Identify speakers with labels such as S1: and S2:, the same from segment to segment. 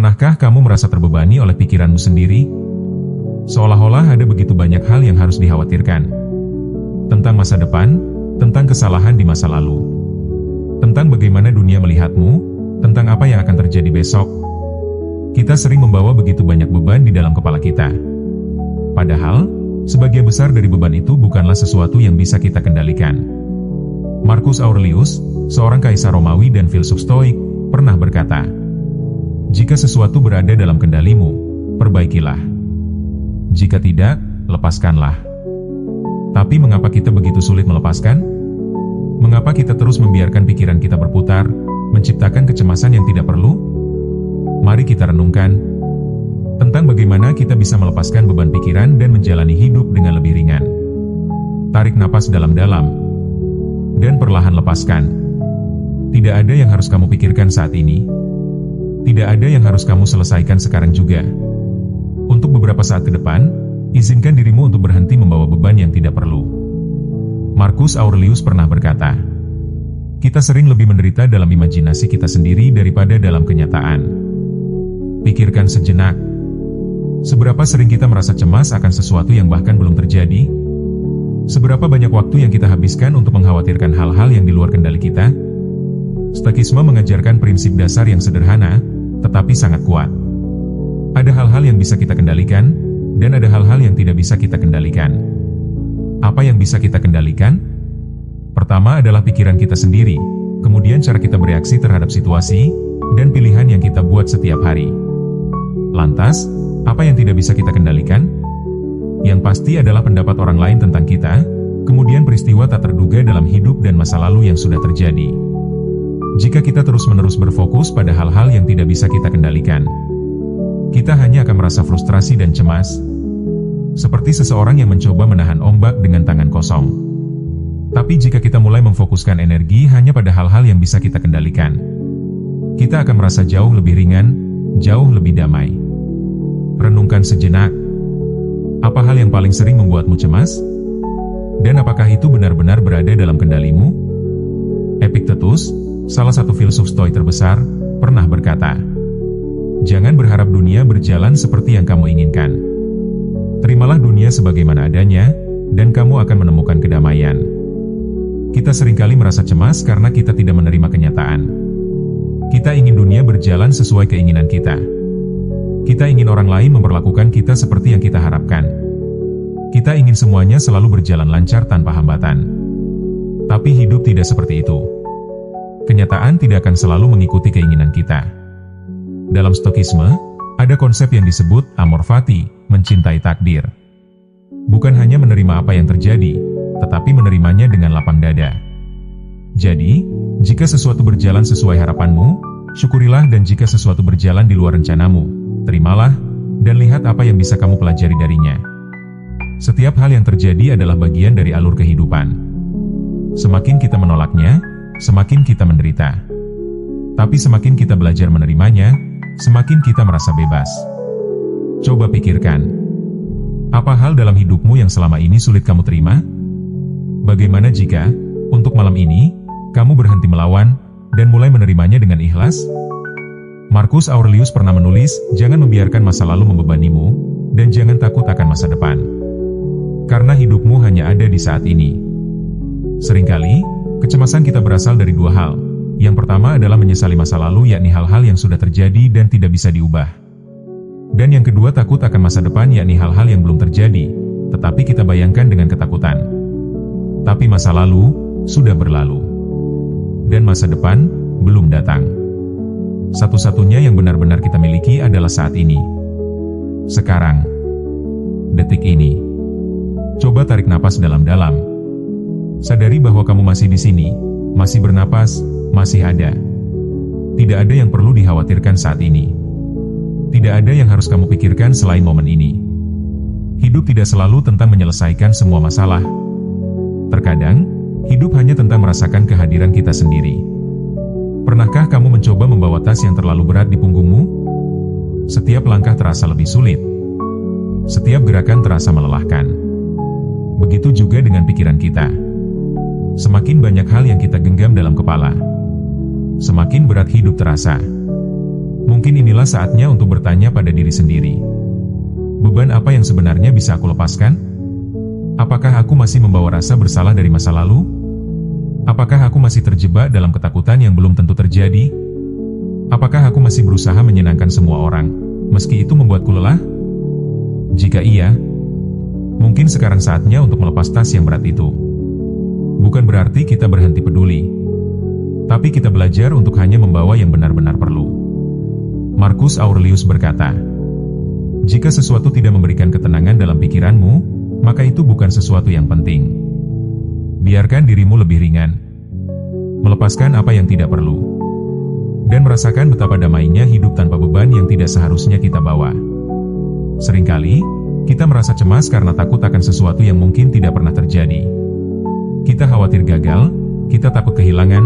S1: Pernahkah kamu merasa terbebani oleh pikiranmu sendiri? Seolah-olah ada begitu banyak hal yang harus dikhawatirkan. Tentang masa depan, tentang kesalahan di masa lalu, tentang bagaimana dunia melihatmu, tentang apa yang akan terjadi besok. Kita sering membawa begitu banyak beban di dalam kepala kita. Padahal, sebagian besar dari beban itu bukanlah sesuatu yang bisa kita kendalikan. Marcus Aurelius, seorang kaisar Romawi dan filsuf Stoik, pernah berkata, "Jika sesuatu berada dalam kendalimu, perbaikilah. Jika tidak, lepaskanlah." Tapi mengapa kita begitu sulit melepaskan? Mengapa kita terus membiarkan pikiran kita berputar, menciptakan kecemasan yang tidak perlu? Mari kita renungkan tentang bagaimana kita bisa melepaskan beban pikiran dan menjalani hidup dengan lebih ringan. Tarik napas dalam-dalam, dan perlahan lepaskan. Tidak ada yang harus kamu pikirkan saat ini. Tidak ada yang harus kamu selesaikan sekarang juga. Untuk beberapa saat ke depan, izinkan dirimu untuk berhenti membawa beban yang tidak perlu. Marcus Aurelius pernah berkata, "Kita sering lebih menderita dalam imajinasi kita sendiri daripada dalam kenyataan." Pikirkan sejenak. Seberapa sering kita merasa cemas akan sesuatu yang bahkan belum terjadi? Seberapa banyak waktu yang kita habiskan untuk mengkhawatirkan hal-hal yang di luar kendali kita? Stoikisme mengajarkan prinsip dasar yang sederhana, tetapi sangat kuat. Ada hal-hal yang bisa kita kendalikan, dan ada hal-hal yang tidak bisa kita kendalikan. Apa yang bisa kita kendalikan? Pertama adalah pikiran kita sendiri, kemudian cara kita bereaksi terhadap situasi, dan pilihan yang kita buat setiap hari. Lantas, apa yang tidak bisa kita kendalikan? Yang pasti adalah pendapat orang lain tentang kita, kemudian peristiwa tak terduga dalam hidup dan masa lalu yang sudah terjadi. Jika kita terus-menerus berfokus pada hal-hal yang tidak bisa kita kendalikan, kita hanya akan merasa frustrasi dan cemas, seperti seseorang yang mencoba menahan ombak dengan tangan kosong. Tapi jika kita mulai memfokuskan energi hanya pada hal-hal yang bisa kita kendalikan, kita akan merasa jauh lebih ringan, jauh lebih damai. Renungkan sejenak. Apa hal yang paling sering membuatmu cemas? Dan apakah itu benar-benar berada dalam kendalimu? Epictetus, salah satu filsuf Stoik terbesar, pernah berkata, "Jangan berharap dunia berjalan seperti yang kamu inginkan. Terimalah dunia sebagaimana adanya, dan kamu akan menemukan kedamaian." Kita seringkali merasa cemas karena kita tidak menerima kenyataan. Kita ingin dunia berjalan sesuai keinginan kita. Kita ingin orang lain memperlakukan kita seperti yang kita harapkan. Kita ingin semuanya selalu berjalan lancar tanpa hambatan. Tapi hidup tidak seperti itu. Kenyataan tidak akan selalu mengikuti keinginan kita. Dalam Stoikisme, ada konsep yang disebut amor fati, mencintai takdir. Bukan hanya menerima apa yang terjadi, tetapi menerimanya dengan lapang dada. Jadi, jika sesuatu berjalan sesuai harapanmu, syukurilah, dan jika sesuatu berjalan di luar rencanamu, terimalah, dan lihat apa yang bisa kamu pelajari darinya. Setiap hal yang terjadi adalah bagian dari alur kehidupan. Semakin kita menolaknya, semakin kita menderita. Tapi semakin kita belajar menerimanya, semakin kita merasa bebas. Coba pikirkan, apa hal dalam hidupmu yang selama ini sulit kamu terima? Bagaimana jika, untuk malam ini, kamu berhenti melawan, dan mulai menerimanya dengan ikhlas? Marcus Aurelius pernah menulis, "Jangan membiarkan masa lalu membebanimu, dan jangan takut akan masa depan. Karena hidupmu hanya ada di saat ini." Seringkali, kecemasan kita berasal dari dua hal. Yang pertama adalah menyesali masa lalu, yakni hal-hal yang sudah terjadi dan tidak bisa diubah. Dan yang kedua takut akan masa depan, yakni hal-hal yang belum terjadi, tetapi kita bayangkan dengan ketakutan. Tapi masa lalu sudah berlalu, dan masa depan belum datang. Satu-satunya yang benar-benar kita miliki adalah saat ini. Sekarang. Detik ini. Coba tarik napas dalam-dalam. Sadari bahwa kamu masih di sini, masih bernapas, masih ada. Tidak ada yang perlu dikhawatirkan saat ini. Tidak ada yang harus kamu pikirkan selain momen ini. Hidup tidak selalu tentang menyelesaikan semua masalah. Terkadang, hidup hanya tentang merasakan kehadiran kita sendiri. Pernahkah kamu mencoba membawa tas yang terlalu berat di punggungmu? Setiap langkah terasa lebih sulit. Setiap gerakan terasa melelahkan. Begitu juga dengan pikiran kita. Semakin banyak hal yang kita genggam dalam kepala, semakin berat hidup terasa. Mungkin inilah saatnya untuk bertanya pada diri sendiri. Beban apa yang sebenarnya bisa aku lepaskan? Apakah aku masih membawa rasa bersalah dari masa lalu? Apakah aku masih terjebak dalam ketakutan yang belum tentu terjadi? Apakah aku masih berusaha menyenangkan semua orang, meski itu membuatku lelah? Jika iya, mungkin sekarang saatnya untuk melepas tas yang berat itu. Bukan berarti kita berhenti peduli, tapi kita belajar untuk hanya membawa yang benar-benar perlu. Marcus Aurelius berkata, "Jika sesuatu tidak memberikan ketenangan dalam pikiranmu, maka itu bukan sesuatu yang penting. Biarkan dirimu lebih ringan, melepaskan apa yang tidak perlu, dan merasakan betapa damainya hidup tanpa beban yang tidak seharusnya kita bawa." Seringkali, kita merasa cemas karena takut akan sesuatu yang mungkin tidak pernah terjadi. Kita khawatir gagal, kita takut kehilangan,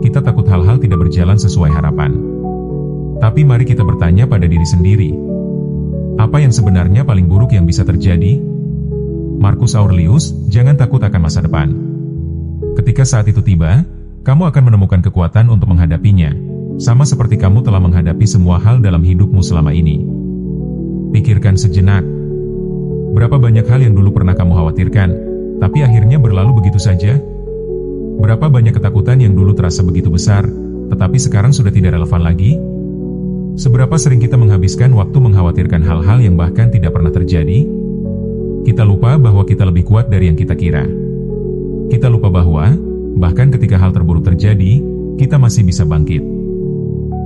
S1: kita takut hal-hal tidak berjalan sesuai harapan. Tapi mari kita bertanya pada diri sendiri, apa yang sebenarnya paling buruk yang bisa terjadi? Marcus Aurelius, jangan takut akan masa depan. Ketika saat itu tiba, kamu akan menemukan kekuatan untuk menghadapinya, sama seperti kamu telah menghadapi semua hal dalam hidupmu selama ini. Pikirkan sejenak. Berapa banyak hal yang dulu pernah kamu khawatirkan, tapi akhirnya berlalu begitu saja? Berapa banyak ketakutan yang dulu terasa begitu besar, tetapi sekarang sudah tidak relevan lagi? Seberapa sering kita menghabiskan waktu mengkhawatirkan hal-hal yang bahkan tidak pernah terjadi? Kita lupa bahwa kita lebih kuat dari yang kita kira. Kita lupa bahwa, bahkan ketika hal terburuk terjadi, kita masih bisa bangkit.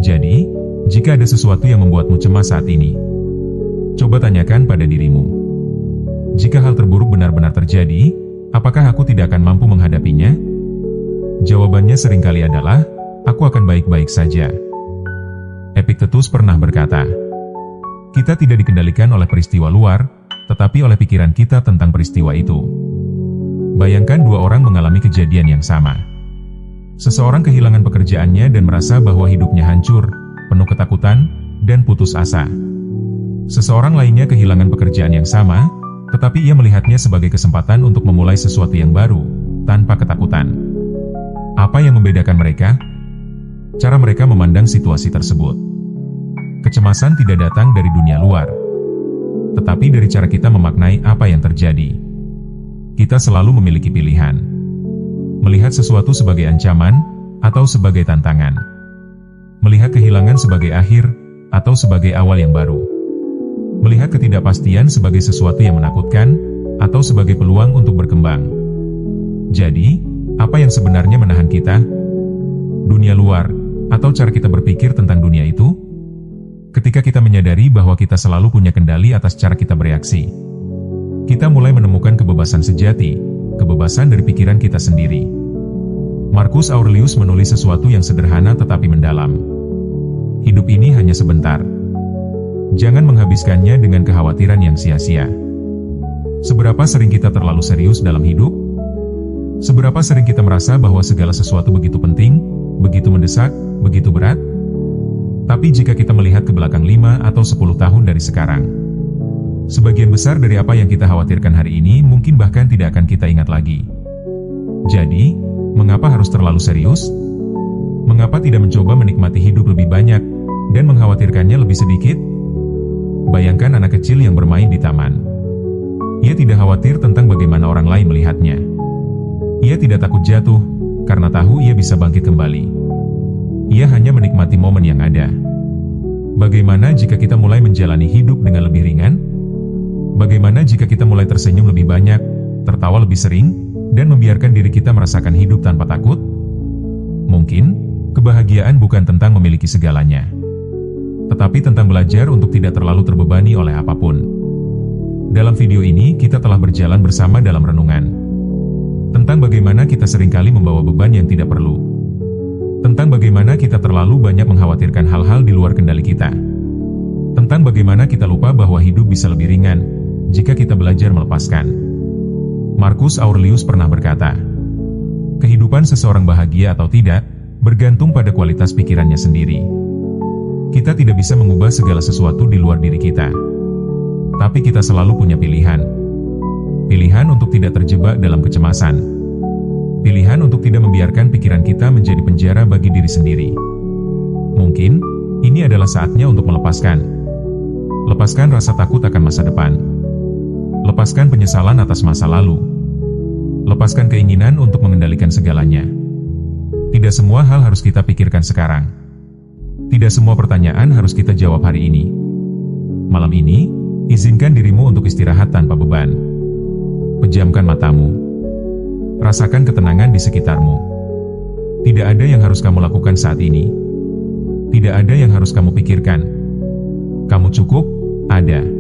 S1: Jadi, jika ada sesuatu yang membuatmu cemas saat ini, coba tanyakan pada dirimu. Jika hal terburuk benar-benar terjadi, apakah aku tidak akan mampu menghadapinya? Jawabannya seringkali adalah, aku akan baik-baik saja. Epictetus pernah berkata, kita tidak dikendalikan oleh peristiwa luar, tetapi oleh pikiran kita tentang peristiwa itu. Bayangkan dua orang mengalami kejadian yang sama. Seseorang kehilangan pekerjaannya dan merasa bahwa hidupnya hancur, penuh ketakutan, dan putus asa. Seseorang lainnya kehilangan pekerjaan yang sama, tetapi ia melihatnya sebagai kesempatan untuk memulai sesuatu yang baru, tanpa ketakutan. Apa yang membedakan mereka? Cara mereka memandang situasi tersebut. Kecemasan tidak datang dari dunia luar, tetapi dari cara kita memaknai apa yang terjadi. Kita selalu memiliki pilihan. Melihat sesuatu sebagai ancaman, atau sebagai tantangan. Melihat kehilangan sebagai akhir, atau sebagai awal yang baru. Melihat ketidakpastian sebagai sesuatu yang menakutkan, atau sebagai peluang untuk berkembang. Jadi, apa yang sebenarnya menahan kita? Dunia luar, atau cara kita berpikir tentang dunia itu? Ketika kita menyadari bahwa kita selalu punya kendali atas cara kita bereaksi, kita mulai menemukan kebebasan sejati, kebebasan dari pikiran kita sendiri. Marcus Aurelius menulis sesuatu yang sederhana tetapi mendalam. Hidup ini hanya sebentar. Jangan menghabiskannya dengan kekhawatiran yang sia-sia. Seberapa sering kita terlalu serius dalam hidup? Seberapa sering kita merasa bahwa segala sesuatu begitu penting, begitu mendesak, begitu berat? Tapi jika kita melihat ke belakang 5 atau 10 tahun dari sekarang, sebagian besar dari apa yang kita khawatirkan hari ini mungkin bahkan tidak akan kita ingat lagi. Jadi, mengapa harus terlalu serius? Mengapa tidak mencoba menikmati hidup lebih banyak, dan mengkhawatirkannya lebih sedikit? Bayangkan anak kecil yang bermain di taman. Ia tidak khawatir tentang bagaimana orang lain melihatnya. Ia tidak takut jatuh, karena tahu ia bisa bangkit kembali. Ia hanya menikmati momen yang ada. Bagaimana jika kita mulai menjalani hidup dengan lebih ringan? Bagaimana jika kita mulai tersenyum lebih banyak, tertawa lebih sering, dan membiarkan diri kita merasakan hidup tanpa takut? Mungkin, kebahagiaan bukan tentang memiliki segalanya, tetapi tentang belajar untuk tidak terlalu terbebani oleh apapun. Dalam video ini, kita telah berjalan bersama dalam renungan tentang bagaimana kita seringkali membawa beban yang tidak perlu, tentang bagaimana kita terlalu banyak mengkhawatirkan hal-hal di luar kendali kita, tentang bagaimana kita lupa bahwa hidup bisa lebih ringan jika kita belajar melepaskan. Marcus Aurelius pernah berkata, kehidupan seseorang bahagia atau tidak bergantung pada kualitas pikirannya sendiri. Kita tidak bisa mengubah segala sesuatu di luar diri kita, tapi kita selalu punya pilihan. Pilihan untuk tidak terjebak dalam kecemasan. Pilihan untuk tidak membiarkan pikiran kita menjadi penjara bagi diri sendiri. Mungkin, Ini adalah saatnya untuk melepaskan. Lepaskan rasa takut akan masa depan. Lepaskan penyesalan atas masa lalu. Lepaskan keinginan untuk mengendalikan segalanya. Tidak semua hal harus kita pikirkan sekarang. Tidak semua pertanyaan harus kita jawab hari ini. Malam ini, izinkan dirimu untuk istirahat tanpa beban. Pejamkan matamu. Rasakan ketenangan di sekitarmu. Tidak ada yang harus kamu lakukan saat ini. Tidak ada yang harus kamu pikirkan. Kamu cukup ada.